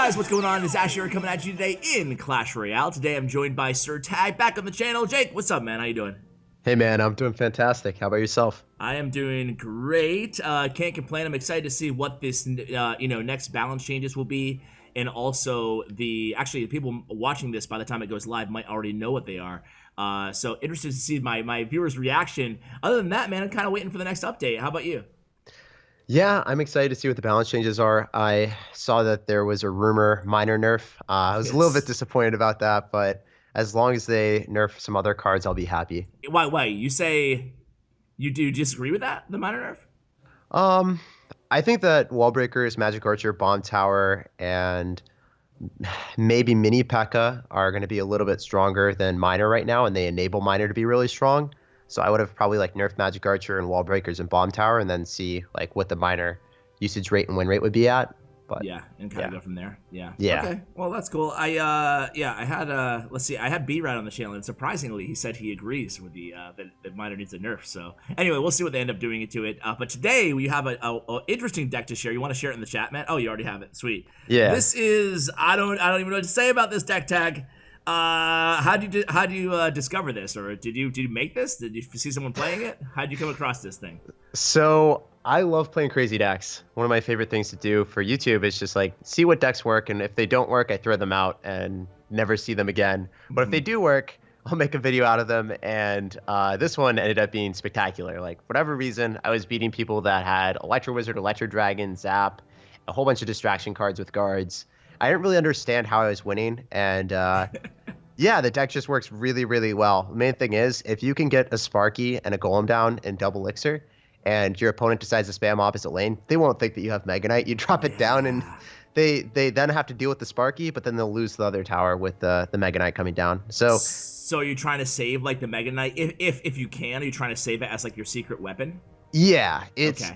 guys, what's going on? It's Ash here coming at you today in Clash Royale. Today I'm joined by SirTag back on the channel. Jake, what's up, man? How you doing? Hey man, I'm doing fantastic. How about yourself? I am doing great. Can't complain. I'm excited to see what this next balance changes will be, and also the people watching this by the time it goes live might already know what they are. So interested to see my viewers' reaction. Other than that, man, I'm kind of waiting for the next update. How about you? Yeah, I'm excited to see what the balance changes are. I saw that there was a rumor minor nerf. I was a little bit disappointed about that, but as long as they nerf some other cards, I'll be happy. Why? You say you do disagree with that, the minor nerf? I think that Wall Breakers, Magic Archer, Bomb Tower, and maybe Mini P.E.K.K.A. are going to be a little bit stronger than minor right now, and they enable minor to be really strong. So I would have probably nerfed Magic Archer and Wall Breakers and Bomb Tower, and then see what the minor usage rate and win rate would be at. But yeah, and kind of go from there. Yeah. Okay. Well, that's cool. I had let's see, I had B-Rad on the channel, and surprisingly, he said he agrees with the that minor needs a nerf. So anyway, we'll see what they end up doing to it. But today we have a interesting deck to share. You want to share it in the chat, Matt? Oh, you already have it. Sweet. Yeah. This is I don't even know what to say about this deck tag. How do you discover this, or did you make this? Did you see someone playing it? How did you come across this thing? So I love playing crazy decks. One of my favorite things to do for YouTube is just see what decks work, and if they don't work, I throw them out and never see them again. But if they do work, I'll make a video out of them, and this one ended up being spectacular. For whatever reason, I was beating people that had Electro Wizard, Electro Dragon, Zap, a whole bunch of distraction cards with guards. I didn't really understand how I was winning, and yeah, the deck just works really, really well. The main thing is, if you can get a Sparky and a Golem down in double elixir, and your opponent decides to spam opposite lane, they won't think that you have Mega Knight. You drop it down, and they then have to deal with the Sparky, but then they'll lose the other tower with the Mega Knight coming down. So are you trying to save the Mega Knight? If you can, are you trying to save it as your secret weapon? Yeah,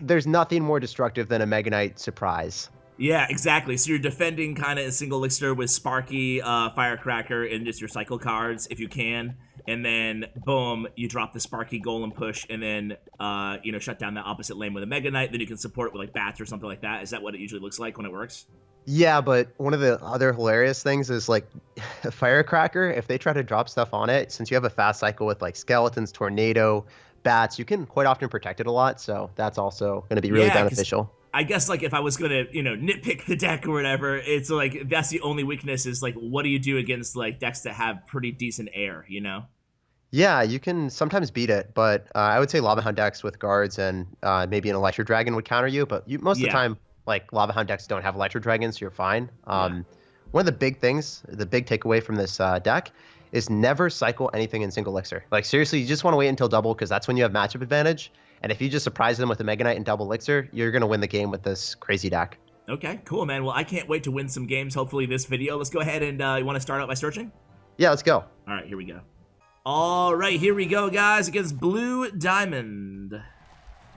there's nothing more destructive than a Mega Knight surprise. Yeah, exactly. So you're defending kind of in single elixir with Sparky, Firecracker, and just your cycle cards if you can. And then, boom, you drop the Sparky Golem push, and then, shut down the opposite lane with a Mega Knight. Then you can support it with, bats or something like that. Is that what it usually looks like when it works? Yeah, but one of the other hilarious things is, Firecracker, if they try to drop stuff on it, since you have a fast cycle with, Skeletons, Tornado, Bats, you can quite often protect it a lot, so that's also going to be really beneficial. I guess if I was gonna nitpick the deck or whatever, it's that's the only weakness is what do you do against decks that have pretty decent air, Yeah, you can sometimes beat it, but I would say Lava Hound decks with guards and maybe an Electro Dragon would counter you, but most of the time Lava Hound decks don't have Electro Dragons, so you're fine. One of the big things, the big takeaway from this deck is never cycle anything in single elixir. Seriously, you just want to wait until double because that's when you have matchup advantage. And if you just surprise them with a Mega Knight and double elixir, you're going to win the game with this crazy deck. Okay, cool, man. Well, I can't wait to win some games, hopefully this video. Let's go ahead and you want to start out by searching? Yeah, let's go. All right, here we go. All right, here we go, guys, against Blue Diamond. All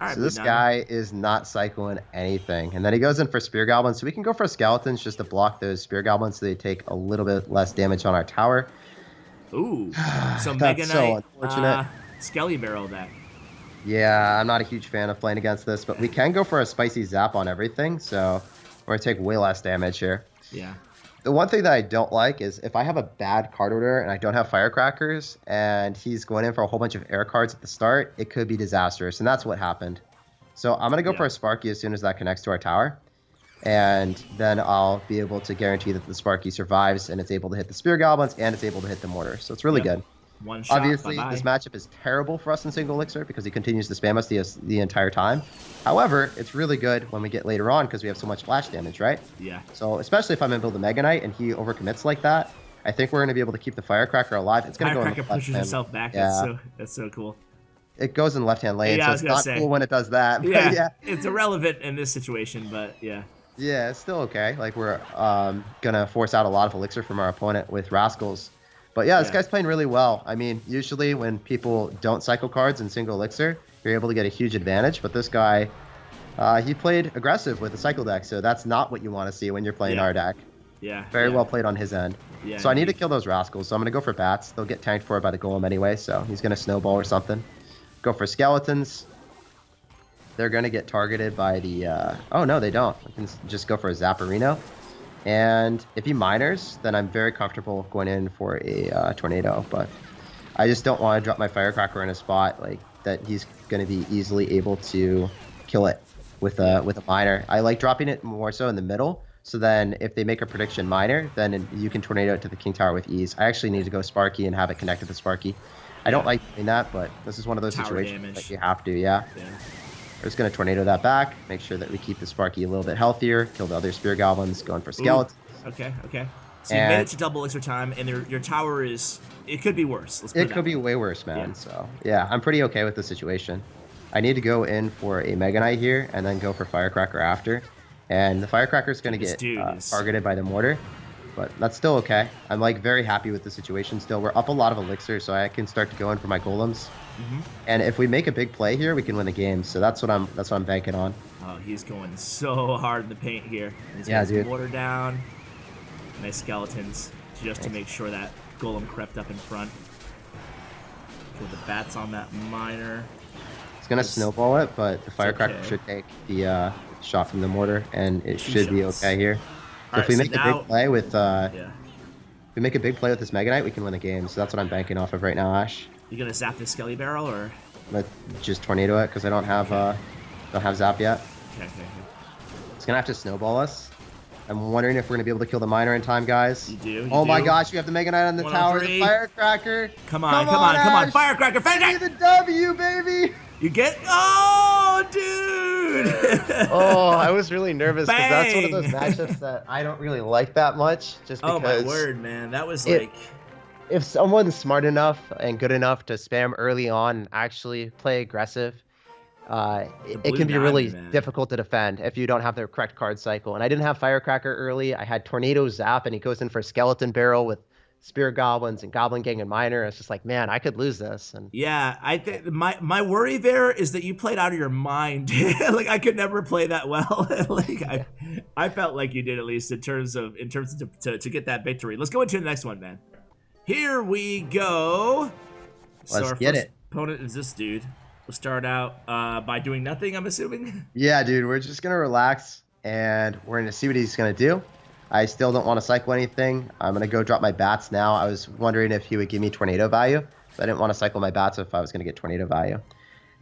right, so this guy is not cycling anything. And then he goes in for Spear Goblins. So we can go for Skeletons just to block those Spear Goblins so they take a little bit less damage on our tower. Ooh, so Mega Knight, so unfortunate. Skelly Barrel deck. Yeah, I'm not a huge fan of playing against this, but we can go for a Spicy Zap on everything, so we're going to take way less damage here. Yeah. The one thing that I don't like is if I have a bad card order and I don't have Firecrackers, and he's going in for a whole bunch of air cards at the start, it could be disastrous, and that's what happened. So I'm going to go for a Sparky as soon as that connects to our tower, and then I'll be able to guarantee that the Sparky survives, and it's able to hit the Spear Goblins, and it's able to hit the Mortar, so it's really good. One shot, obviously, this matchup is terrible for us in single elixir because he continues to spam us the entire time. However, it's really good when we get later on because we have so much flash damage, right? Yeah. So especially if I'm in build a Mega Knight and he overcommits like that, I think we're going to be able to keep the Firecracker alive. It's going to go in the Firecracker pushes himself back. Yeah. That's so cool. It goes in left-hand lane, yeah, so it's not cool when it does that. But yeah, it's irrelevant in this situation, but yeah. Yeah, it's still okay. We're going to force out a lot of elixir from our opponent with Rascals. But yeah, this guy's playing really well. I mean, usually when people don't cycle cards in single elixir, you're able to get a huge advantage. But this guy, he played aggressive with the cycle deck, so that's not what you want to see when you're playing our deck. Yeah. Very well played on his end. Yeah, so I need to kill those Rascals, so I'm going to go for Bats. They'll get tanked for by the Golem anyway, so he's going to snowball or something. Go for Skeletons. They're going to get targeted by the... oh, no, they don't. I can just go for a Zapperino. And if he miners, then I'm very comfortable going in for a tornado. But I just don't want to drop my firecracker in a spot like that he's going to be easily able to kill it with a miner. I like dropping it more so in the middle. So then if they make a prediction miner, then you can tornado it to the king tower with ease. I actually need to go Sparky and have it connected to Sparky. I don't like doing that, but this is one of those Tower situations damage. that you have to, yeah. We're just going to tornado that back, make sure that we keep the Sparky a little bit healthier, kill the other spear goblins, going for skeletons. Ooh. Okay. So you made it to double elixir time, and your tower is, it could be worse. Let's put It could be way worse, man. Yeah. So, yeah, I'm pretty okay with the situation. I need to go in for a Mega Knight here, and then go for Firecracker after. And the Firecracker is going to get targeted by the mortar, but that's still okay. I'm like very happy with the situation still. We're up a lot of elixir, so I can start to go in for my golems. And if we make a big play here, we can win the game. So that's what I'm banking on. Oh, he's going so hard in the paint here. He's yeah, got his dude. mortar down. Nice skeletons just to make sure that golem crept up in front. Kill the bats on that miner. It's gonna snowball it, but the firecracker should take the shot from the mortar, and it should be okay here. So if we make a big play with we make a big play with this Mega Knight, we can win the game. So that's what I'm banking off of right now, Ash. You gonna zap this Skelly Barrel or? Let's just tornado it because I don't have zap yet. Okay. It's gonna have to snowball us. I'm wondering if we're gonna be able to kill the miner in time, guys. You do. Oh my gosh, you have the Mega Knight on the tower, the firecracker. Come on, firecracker, Give me the W, baby. You get, oh, dude. Oh, I was really nervous because that's one of those matchups that I don't really like that much. Just because. Oh my word, man, that was like. If someone's smart enough and good enough to spam early on and actually play aggressive, it can be really difficult to defend if you don't have the correct card cycle. And I didn't have Firecracker early. I had Tornado Zap, and he goes in for Skeleton Barrel with Spear Goblins and Goblin Gang and Miner. It's just like, man, I could lose this. And yeah, I think my worry there is that you played out of your mind. Like I could never play that well. Like I felt like you did, at least in terms of to get that victory. Let's go into the next one, man. Here we go. Let's get it. Opponent is this dude. We'll start out by doing nothing, I'm assuming. Yeah, dude, we're just gonna relax and we're gonna see what he's gonna do. I still don't want to cycle anything. I'm gonna go drop my bats now. I was wondering if he would give me tornado value, but I didn't want to cycle my bats if I was gonna get tornado value.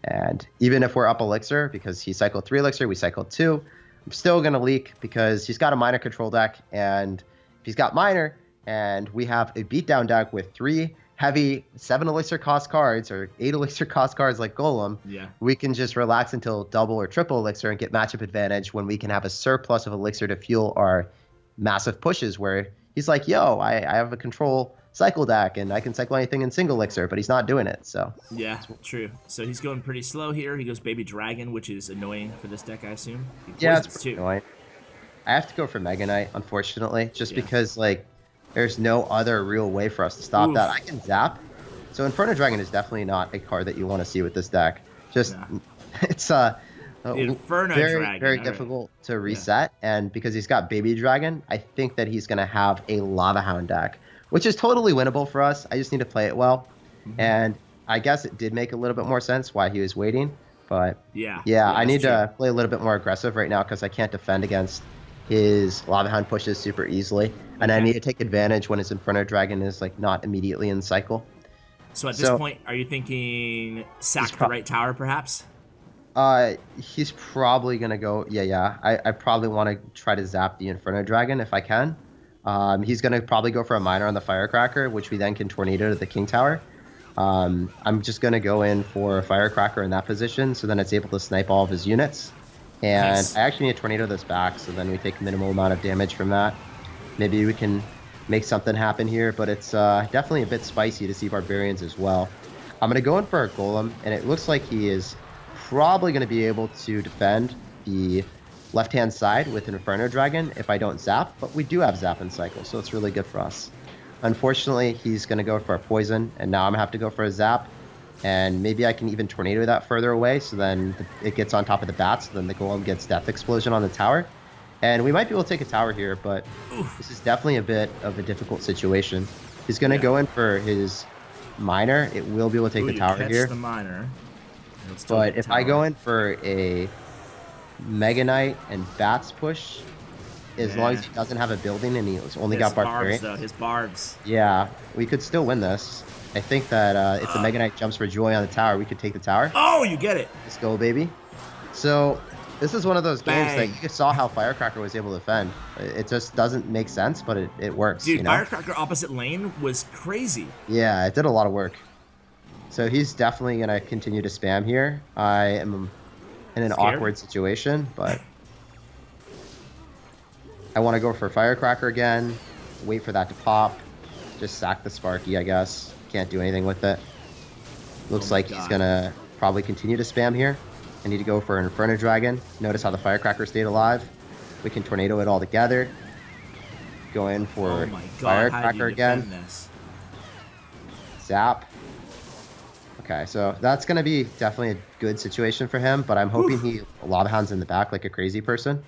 And even if we're up elixir, because he cycled 3 elixir, we cycled 2, I'm still gonna leak because he's got a miner control deck, and if he's got miner and we have a beatdown deck with 3 heavy 7 elixir cost cards or 8 elixir cost cards like Golem, we can just relax until double or triple elixir and get matchup advantage when we can have a surplus of elixir to fuel our massive pushes where he's like, yo, I have a control cycle deck and I can cycle anything in single elixir, but he's not doing it. So yeah, true. So he's going pretty slow here. He goes Baby Dragon, which is annoying for this deck, I assume. Yeah, it's too annoying. I have to go for Mega Knight, unfortunately, just because like there's no other real way for us to stop that. I can zap. So Inferno Dragon is definitely not a card that you want to see with this deck. Just it's Inferno Dragon, very difficult to reset, and because he's got Baby Dragon, I think that he's gonna have a Lava Hound deck, which is totally winnable for us. I just need to play it well, and I guess it did make a little bit more sense why he was waiting. But yeah, I need to play a little bit more aggressive right now because I can't defend against his Lava Hound pushes super easily, and I need to take advantage when his Inferno Dragon is like not immediately in cycle. So at this point, are you thinking sack the right tower, perhaps? He's probably gonna go. I probably want to try to zap the Inferno Dragon if I can. He's gonna probably go for a miner on the Firecracker, which we then can tornado to the King Tower. I'm just gonna go in for a Firecracker in that position, so then it's able to snipe all of his units. And I actually need to tornado this back, so then we take minimal amount of damage from that. Maybe we can make something happen here, but it's definitely a bit spicy to see Barbarians as well. I'm gonna go in for a Golem, and it looks like he is probably going to be able to defend the left-hand side with an Inferno Dragon if I don't zap, but we do have zap in cycle, so it's really good for us. Unfortunately, he's going to go for a poison, and now I'm going to have to go for a zap, and maybe I can even tornado that further away, so then it gets on top of the bats, so then the Golem gets Death Explosion on the tower. And we might be able to take a tower here, but this is definitely a bit of a difficult situation. He's going to go in for his miner. It will be able to take the tower here. The miner. But if I go in for a Mega Knight and Bats push, as long as he doesn't have a building and he's only his got barbarian. Barbs, though. His barbs. Yeah, we could still win this. I think that if the Mega Knight jumps for joy on the tower, we could take the tower. Oh, you get it. Let's go, baby. So this is one of those games that Bang. you saw how Firecracker was able to defend. It just doesn't make sense, but it works. Dude, you know? Firecracker opposite lane was crazy. Yeah, it did a lot of work. So he's definitely going to continue to spam here. I am in an awkward situation, but I want to go for Firecracker again. Wait for that to pop. Just sack the Sparky, I guess. Can't do anything with it. Looks like he's going to probably continue to spam here. I need to go for an Inferno Dragon. Notice how the Firecracker stayed alive. We can Tornado it all together. Go in for Firecracker again. Zap. Okay, so that's going to be definitely a good situation for him, but I'm hoping he Lava Hounds in the back like a crazy person.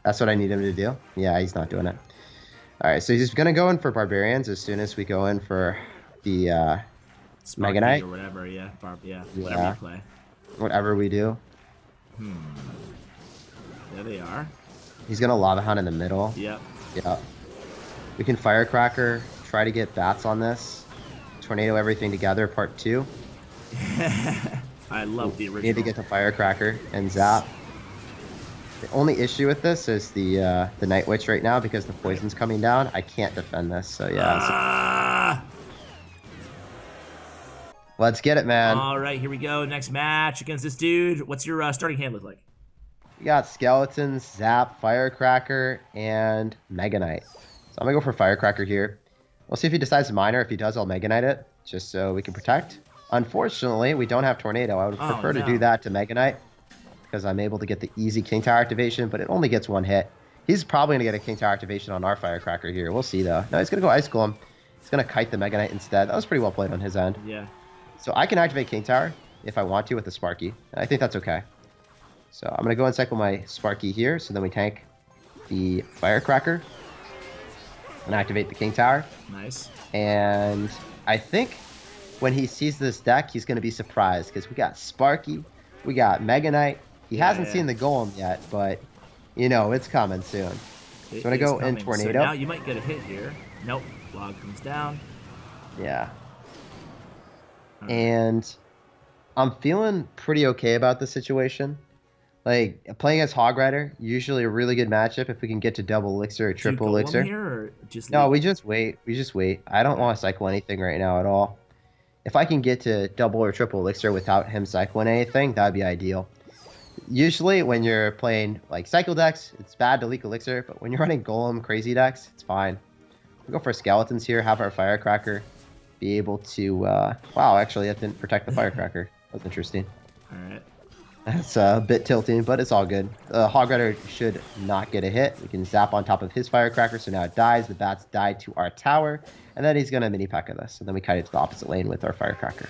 That's what I need him to do. Yeah, he's not doing it. All right, so he's going to go in for Barbarians as soon as we go in for the Mega Knight. Or whatever, yeah. Whatever you play. Whatever we do. There they are. He's going to Lava Hound in the middle. Yep. Yep. We can Firecracker, try to get bats on this. Tornado everything together, part 2. I love the original. Need to get the Firecracker and zap. The only issue with this is the Night Witch right now because the poison's coming down. I can't defend this, so yeah. Let's get it, man. All right, here we go. Next match against this dude. What's your starting hand look like? We got Skeletons, Zap, Firecracker, and Mega Knight. So I'm going to go for Firecracker here. We'll see if he decides Miner. If he does, I'll Mega Knight it, just so we can protect. Unfortunately, we don't have Tornado. I would prefer to do that to Mega Knight because I'm able to get the easy King Tower activation, but it only gets 1 hit. He's probably going to get a King Tower activation on our Firecracker here. We'll see, though. No, he's going to go Ice Golem. He's going to kite the Mega Knight instead. That was pretty well played on his end. Yeah. So I can activate King Tower if I want to with the Sparky. I think that's okay. So I'm going to go and cycle my Sparky here, so then we tank the Firecracker and activate the King Tower. Nice. And I think when he sees this deck, he's going to be surprised because we got Sparky, we got Mega Knight. He hasn't seen the Golem yet, but you know it's coming soon. So I'm going to go in Tornado. So now you might get a hit here. Nope. Log comes down. Yeah. And I'm feeling pretty okay about the situation. Like, playing as Hog Rider, usually a really good matchup if we can get to double elixir or triple elixir. Here or just no, we just wait. We just wait. I don't want to cycle anything right now at all. If I can get to double or triple elixir without him cycling anything, that'd be ideal. Usually when you're playing like cycle decks, it's bad to leak elixir, but when you're running Golem crazy decks, it's fine. We'll go for Skeletons here, have our Firecracker be able to... wow, actually, that didn't protect the Firecracker. That's interesting. All right. That's a bit tilting, but it's all good. Hog Rider should not get a hit. We can zap on top of his Firecracker, so now it dies. The bats die to our tower, and then he's going to mini-P.E.K.K.A this. And then we kite it to the opposite lane with our Firecracker.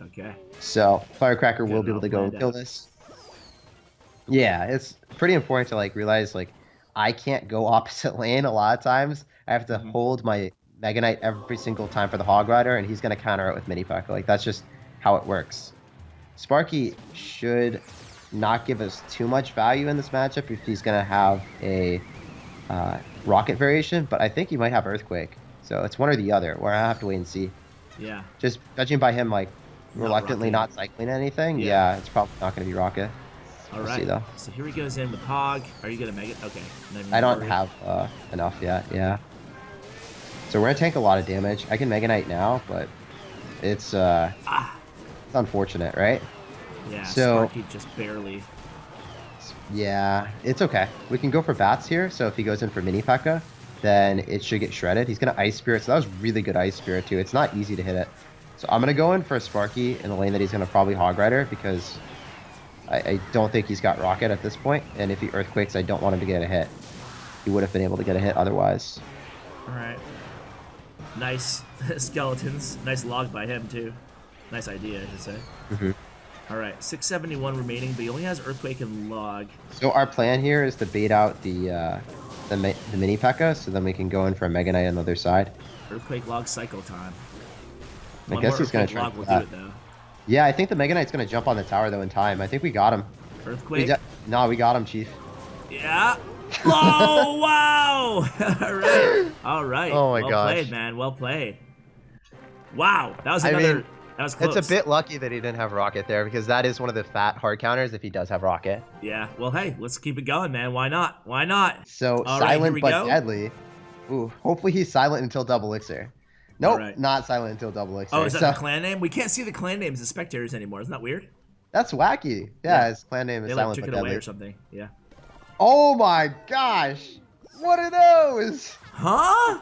Okay. So Firecracker will be able to go and kill this. Yeah, it's pretty important to like realize like I can't go opposite lane a lot of times. I have to hold my Mega Knight every single time for the Hog Rider, and he's going to counter it with mini-P.E.K.K.A. Like, that's just how it works. Sparky should not give us too much value in this matchup if he's going to have a rocket variation, but I think he might have Earthquake. So it's one or the other, where I have to wait and see. Yeah. Just judging by him, like, reluctantly not cycling anything, yeah, it's probably not going to be rocket. All right. See, though. So here he goes in with Hog. Are you going to Mega? Okay. I don't have enough yet, yeah. So we're going to tank a lot of damage. I can Mega Knight now, but it's unfortunate, right? Yeah, so, Sparky just barely. Yeah, it's okay. We can go for bats here, so if he goes in for mini-P.E.K.K.A, then it should get shredded. He's going to Ice Spirit, so that was really good Ice Spirit, too. It's not easy to hit it. So I'm going to go in for a Sparky in the lane that he's going to probably Hog Rider, because I don't think he's got Rocket at this point, and if he Earthquakes, I don't want him to get a hit. He would have been able to get a hit otherwise. All right. Nice Skeletons. Nice log by him, too. Nice idea, I should say. All right, 671 remaining, but he only has Earthquake and log. So our plan here is to bait out the mini-P.E.K.K.A, so then we can go in for a Mega Knight on the other side. Earthquake log cycle time. I guess he's going to try to do it, though. Yeah, I think the Mega Knight's going to jump on the tower, though, in time. I think we got him. Earthquake? No, we got him, Chief. Yeah. Oh, wow! All right. All right. Oh my well gosh. played, man. Well played. Wow. That was I another. mean, that was close. it's a bit lucky that he didn't have rocket there because that is one of the fat hard counters if he does have rocket. Yeah. Well, hey, let's keep it going, man. Why not? Why not? So All right, here silent we but go. deadly. Ooh, hopefully he's silent until double elixir. Nope, right. not silent until double elixir. Oh, is that the clan name? We can't see the clan names as spectators anymore. Isn't that weird? That's wacky. Yeah, his clan name is They like silent took but it away deadly. or something. Yeah. Oh my gosh! What are those? Huh?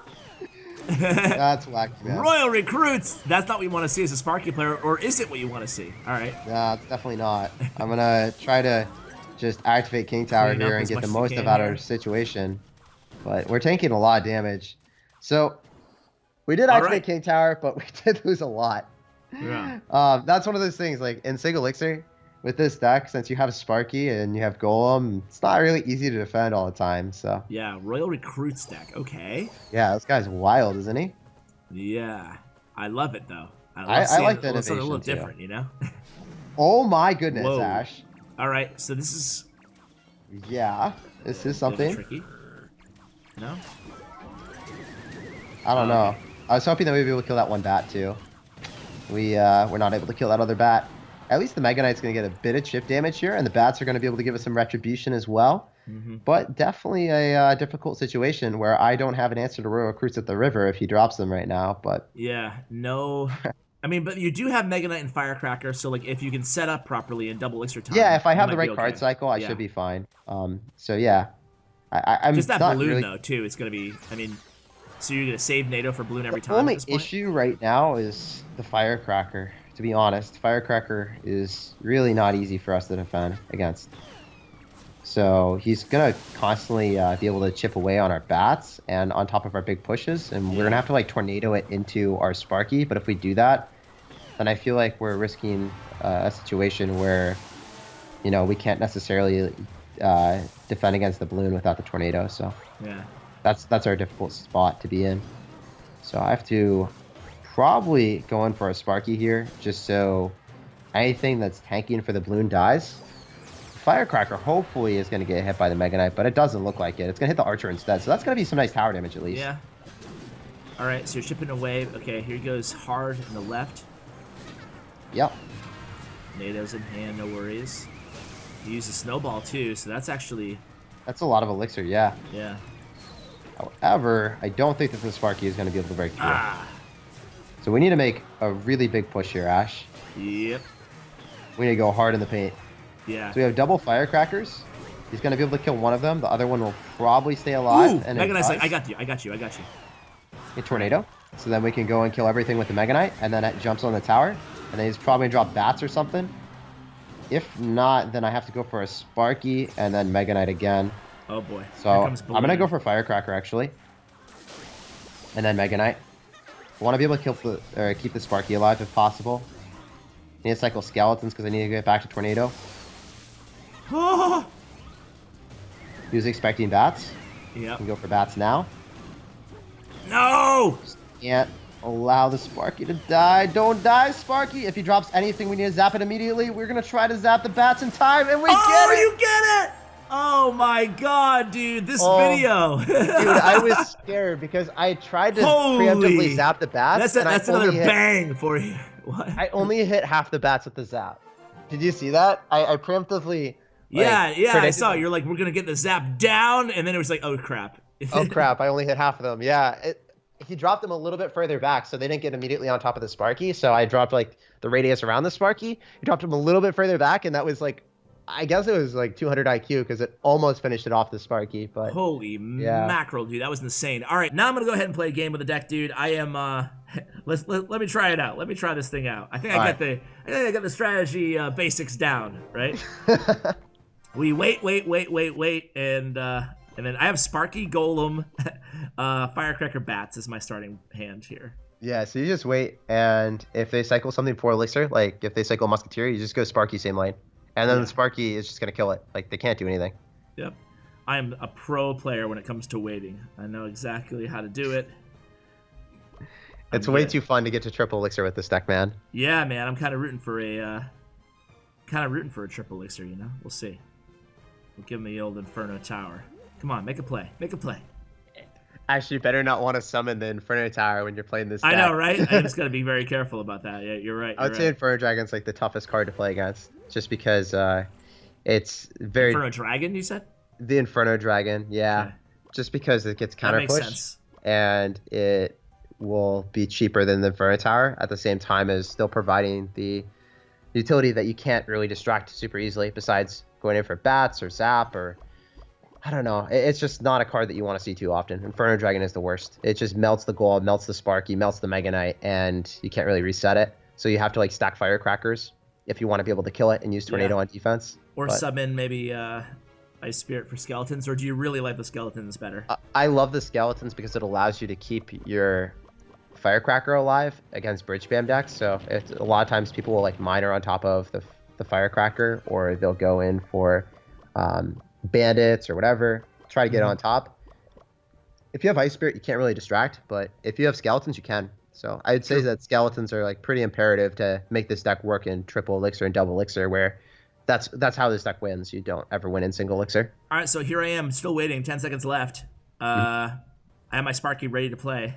That's wacky, man. Royal recruits. That's not what you want to see as a Sparky player, or is it what you want to see? All right. Nah, it's definitely not. I'm gonna try to just activate King Tower Clean up here and as get much the as you most can of our here. situation. But we're taking a lot of damage. So we did All activate right. King Tower, but we did lose a lot. Yeah. That's one of those things, like in single elixir, with this deck, since you have Sparky and you have Golem, it's not really easy to defend all the time. So Yeah. Royal recruits deck. Okay. yeah, this guy's wild, isn't he? Yeah. I love it though. I seeing like the something a little innovation, too. different, you know. Oh my goodness, Whoa. Ash. All right. So this is Yeah, this is a bit something. tricky. No. I don't know. I was hoping that we'd be able to kill that one bat too. We're not able to kill that other bat. At least the Mega Knight's going to get a bit of chip damage here, and the bats are going to be able to give us some retribution as well. But definitely a difficult situation where I don't have an answer to Royal Recruits at the river if he drops them right now. But Yeah. No. I mean, but you do have Mega Knight and Firecracker, so like if you can set up properly in double elixir time. yeah, if I you have the might be right card okay. cycle, I Yeah. should be fine. So yeah, I'm Just that not balloon really... though too. It's gonna be. I mean, so you're gonna save NATO for balloon every The time. at only this point? issue right now is the Firecracker. To be honest, Firecracker is really not easy for us to defend against. So he's gonna constantly be able to chip away on our bats and on top of our big pushes, and we're gonna have to like tornado it into our Sparky. But if we do that, then I feel like we're risking a situation where, you know, we can't necessarily defend against the balloon without the tornado. So Yeah. that's our difficult spot to be in. So I have to probably go in for a Sparky here, just so anything that's tanking for the balloon dies. Firecracker hopefully is going to get hit by the Mega Knight, but it doesn't look like it. It's going to hit the Archer instead, so that's going to be some nice tower damage at least. Yeah. All right. So you're chipping away. Okay. Here goes hard in the left. Yep. NATO's in hand. No worries. You use a snowball too, so that's actually. That's a lot of elixir, yeah. Yeah. However, I don't think that the Sparky is going to be able to break through. Ah. So we need to make a really big push here, Ash. Yep. We need to go hard in the paint. Yeah. So we have double Firecrackers. He's going to be able to kill one of them. The other one will probably stay alive. Ooh, and Mega it Knight's like, does. I got you. I got you. I got you. A tornado. So then we can go and kill everything with the Mega Knight, and then it jumps on the tower, and then he's probably gonna drop bats or something. If not, then I have to go for a Sparky and then Mega Knight again. Oh boy. So Here comes I'm gonna balloon. go for Firecracker actually, and then Mega Knight. I want to be able to kill keep the Sparky alive if possible. Need to cycle skeletons because I need to get back to tornado. Oh. He was expecting bats. Yep. Can go for bats now. No. Can't allow the Sparky to die. Don't die, Sparky. If he drops anything, we need to zap it immediately. We're going to try to zap the bats in time, and we get it! You get it! Oh my god, dude. This Oh, video. Dude, I was scared because I tried to preemptively zap the bats. That's another bang for you. What? I only hit half the bats with the zap. Did you see that? I preemptively... Yeah, yeah, I predicted saw. them. You're like, we're going to get the zap down, and then it was like, oh crap. Oh, crap. I only hit half of them. Yeah. He dropped them a little bit further back, so they didn't get immediately on top of the Sparky. So I dropped, like, the radius around the Sparky. He dropped them a little bit further back, and that was, like, I guess it was, like, 200 IQ because it almost finished it off the Sparky. But Holy mackerel, dude. That was insane. All right, now I'm going to go ahead and play a game with the deck, dude. I am, let me try it out. Let me try this thing out. I think I got the strategy basics down, right? We wait, and then I have Sparky, Golem, Firecracker, Bats as my starting hand here. Yeah, so you just wait, and if they cycle something for Elixir, like if they cycle Musketeer, you just go Sparky same lane. And then the Sparky is just going to kill it. Like, they can't do anything. Yep. I am a pro player when it comes to waiting. I know exactly how to do it. It's way too fun to get to triple Elixir with this deck, man. Yeah, man, I'm kind of rooting for a triple Elixir, you know? We'll see. We'll give him the old Inferno Tower. Come on, make a play. Make a play. Actually, you better not want to summon the Inferno Tower when you're playing this deck. I know, right? I just got to be very careful about that. Yeah, you're right. I would say Inferno Dragon's like the toughest card to play against, just because it's very... Inferno Dragon, you said? The Inferno Dragon, yeah. Okay. Just because it gets counter pushed. That makes sense. And it will be cheaper than the Inferno Tower at the same time as still providing the utility that you can't really distract super easily, besides going in for bats or zap or... I don't know. It's just not a card that you want to see too often. Inferno Dragon is the worst. It just melts the Golem, melts the Sparky, melts the Mega Knight, and you can't really reset it. So you have to like stack Firecrackers if you want to be able to kill it and use Tornado on defense. Or summon maybe Ice Spirit for skeletons, or do you really like the skeletons better? I love the skeletons because it allows you to keep your Firecracker alive against bridge spam decks. So a lot of times people will like miner on top of the Firecracker, or they'll go in for... bandits or whatever, try to get on top. If you have Ice Spirit, you can't really distract, but if you have skeletons, you can. So I'd say that skeletons are like pretty imperative to make this deck work in triple elixir and double elixir, where that's how this deck wins. You don't ever win in single elixir. All right, so here I am, still waiting. 10 seconds left. I have my Sparky ready to play.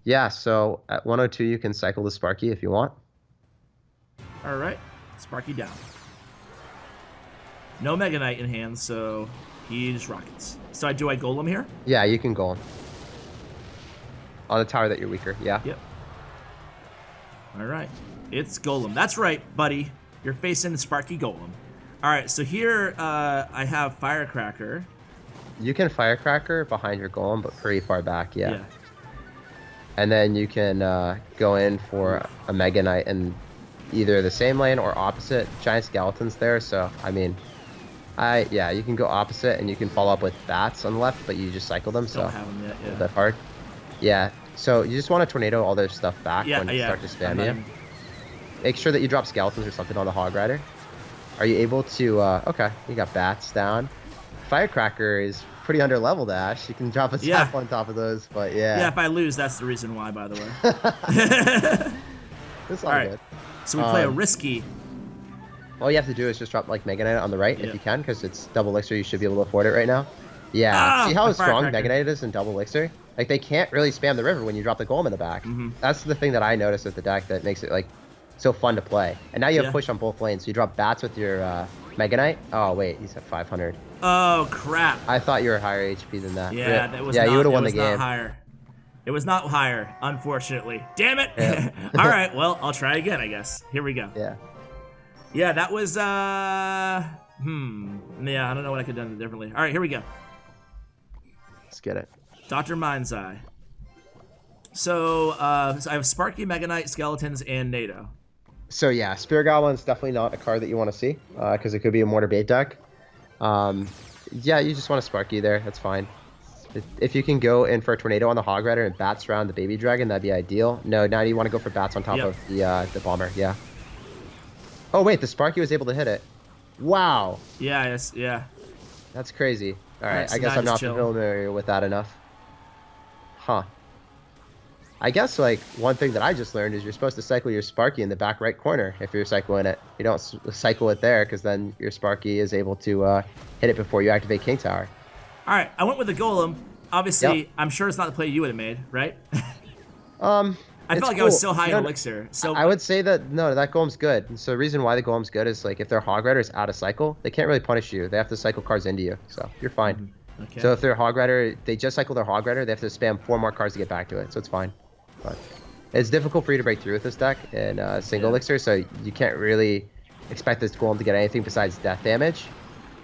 Yeah, so at 102, you can cycle the Sparky if you want. All right, Sparky down. No Mega Knight in hand, so he just rockets. So do I Golem here? Yeah, you can Golem. On the tower that you're weaker, yeah. Yep. All right. It's Golem. That's right, buddy. You're facing Sparky Golem. All right, so here I have Firecracker. You can Firecracker behind your Golem, but pretty far back, yeah. And then you can go in for a Mega Knight in either the same lane or opposite. Giant Skeleton's there, so, I mean... yeah, you can go opposite and you can follow up with bats on the left, but you just cycle them, so don't have them yet, a bit hard. Yeah, so you just want to tornado all their stuff back when you start to spam you. Make sure that you drop skeletons or something on the Hog Rider. Are you able to... okay, you got bats down. Firecracker is pretty under leveled, Ash. You can drop a zap on top of those, but yeah. Yeah, if I lose, that's the reason why, by the way. It's all good. So we play a risky... All you have to do is just drop like Mega Knight on the right if you can, because it's double elixir. You should be able to afford it right now. Yeah, see how strong Mega Knight is in double elixir? Like they can't really spam the river when you drop the Golem in the back. That's the thing that I noticed with the deck that makes it like so fun to play. And now you have push on both lanes, so you drop bats with your Mega Knight. Oh wait, he's at 500. Oh crap! I thought you were higher HP than that. Yeah, that was. Yeah, not, you would have won the game. game. Higher. It was not higher, unfortunately. Damn it! Yeah. All right, well I'll try again, I guess. Here we go. Yeah. Yeah, that was, yeah, I don't know what I could have done differently. All right, here we go. Let's get it. Dr. Mind's Eye. So I have Sparky, Mega Knight, Skeletons, and NATO. So, yeah, Spirit Goblin's definitely not a card that you want to see, because it could be a Mortar Bait deck. Yeah, you just want a Sparky there. That's fine. If you can go in for a Tornado on the Hog Rider and bats around the Baby Dragon, that'd be ideal. No, now you want to go for bats on top of the Bomber, yeah. Oh, wait, the Sparky was able to hit it. Wow. Yeah. That's crazy. All right, I guess I'm not familiar with that enough. Huh. I guess, like, one thing that I just learned is you're supposed to cycle your Sparky in the back right corner if you're cycling it. You don't cycle it there, because then your Sparky is able to hit it before you activate King Tower. All right, I went with the Golem. Obviously, I'm sure it's not the play you would have made, right? I felt like I was so high in elixir. So I would say that that Golem's good. So the reason why the Golem's good is like if their Hog Rider is out of cycle, they can't really punish you. They have to cycle cards into you, so you're fine. Okay. So if their Hog Rider, they just cycle their Hog Rider, they have to spam 4 more cards to get back to it, so it's fine. But it's difficult for you to break through with this deck in single elixir, so you can't really expect this Golem to get anything besides death damage,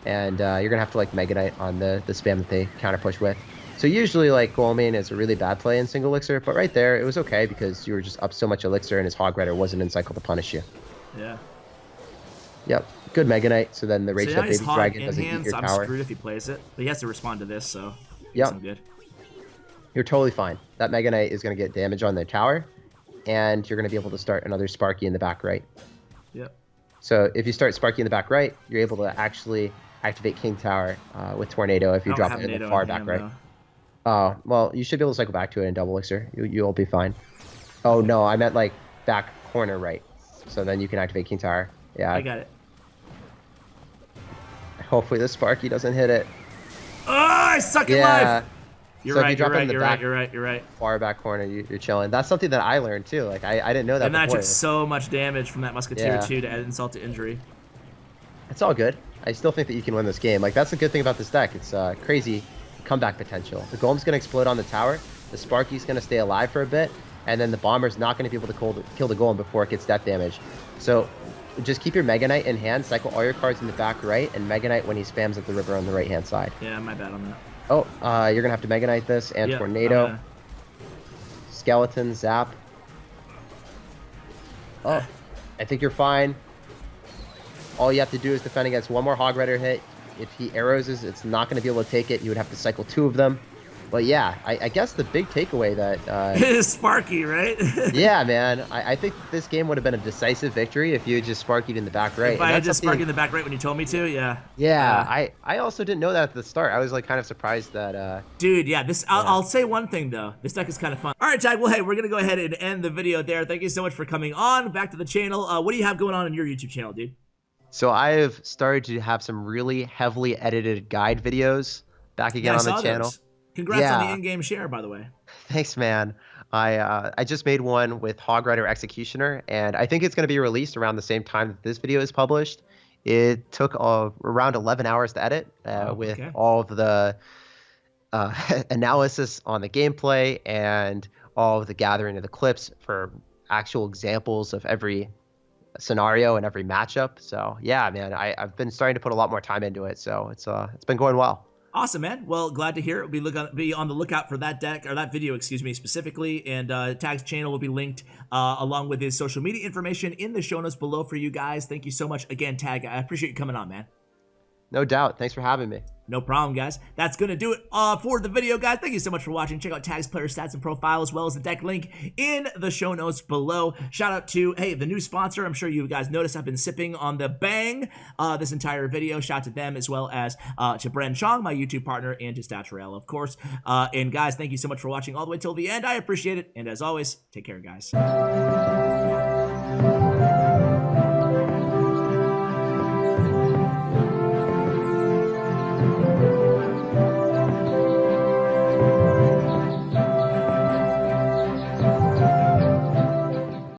and you're gonna have to like Mega Knight on the spam that they counter push with. So usually, like, Goleming is a really bad play in single elixir, but right there, it was okay because you were just up so much elixir and his Hog Rider wasn't in cycle to punish you. Yeah. Yep. Good Mega Knight, so then the Rage That Baby Dragon doesn't eat your tower. I'm screwed if he plays it, but he has to respond to this, so I'm good. You're totally fine. That Mega Knight is going to get damage on their tower, and you're going to be able to start another Sparky in the back right. Yep. So if you start Sparky in the back right, you're able to actually activate King Tower with Tornado if you drop it in the far back right. Oh, well, you should be able to cycle back to it in double elixir. You'll be fine. Oh, no, I meant, like, back corner right. So then you can activate King Tower. Yeah. I got it. Hopefully the Sparky doesn't hit it. Oh, I suck at Yeah. life. You're So if right, you drop it in the you're back, right, you're right. far back corner, you're chilling. That's something that I learned too. Like I didn't know that And then I before. took so much damage from that Musketeer Yeah. too to add insult to injury. It's all good. I still think that you can win this game. Like that's the good thing about this deck. It's crazy comeback potential. The Golem's gonna explode on the tower. The Sparky's gonna stay alive for a bit, and then the Bomber's not gonna be able to kill the Golem before it gets death damage. So just keep your Mega Knight in hand, cycle all your cards in the back right, and Mega Knight when he spams at the river on the right hand side. Yeah, my bad on that. Oh, you're gonna have to Mega Knight this and Yeah, Tornado. Skeleton, Zap. Oh, I think you're fine. All you have to do is defend against one more Hog Rider hit. If he arrows, it's not going to be able to take it. You would have to cycle 2 of them. But yeah, I guess the big takeaway that... Is Sparky, right? Yeah, man. I think this game would have been a decisive victory if you had just Sparkied in the back right. If I had just Sparky in the back right when you told me to, yeah. Yeah, I also didn't know that at the start. I was like kind of surprised that... Dude, yeah, I'll say one thing though. This deck is kind of fun. All right, Tag, well, hey, we're going to go ahead and end the video there. Thank you so much for coming on. Back to the channel. What do you have going on your YouTube channel, dude? So I've started to have some really heavily edited guide videos back again on the channel. Those. Congrats on the in-game share, by the way. Thanks, man. I just made one with Hog Rider Executioner, and I think it's going to be released around the same time that this video is published. It took around 11 hours to edit with all of the analysis on the gameplay and all of the gathering of the clips for actual examples of every scenario and every matchup. So yeah, man, I've been starting to put a lot more time into it. So it's been going well. Awesome, man. Well, glad to hear it. Be on the lookout for that deck, or that video, excuse me, specifically. And Tag's channel will be linked along with his social media information in the show notes below for you guys. Thank you so much again, Tag. I appreciate you coming on, man. No doubt. Thanks for having me. No problem, guys. That's going to do it for the video, guys. Thank you so much for watching. Check out Tag's player stats and profile, as well as the deck link in the show notes below. Shout out to, hey, the new sponsor. I'm sure you guys noticed I've been sipping on the Bang this entire video. Shout out to them, as well as to Bren Chong, my YouTube partner, and to Stutts, of course. And guys, thank you so much for watching all the way till the end. I appreciate it. And as always, take care, guys.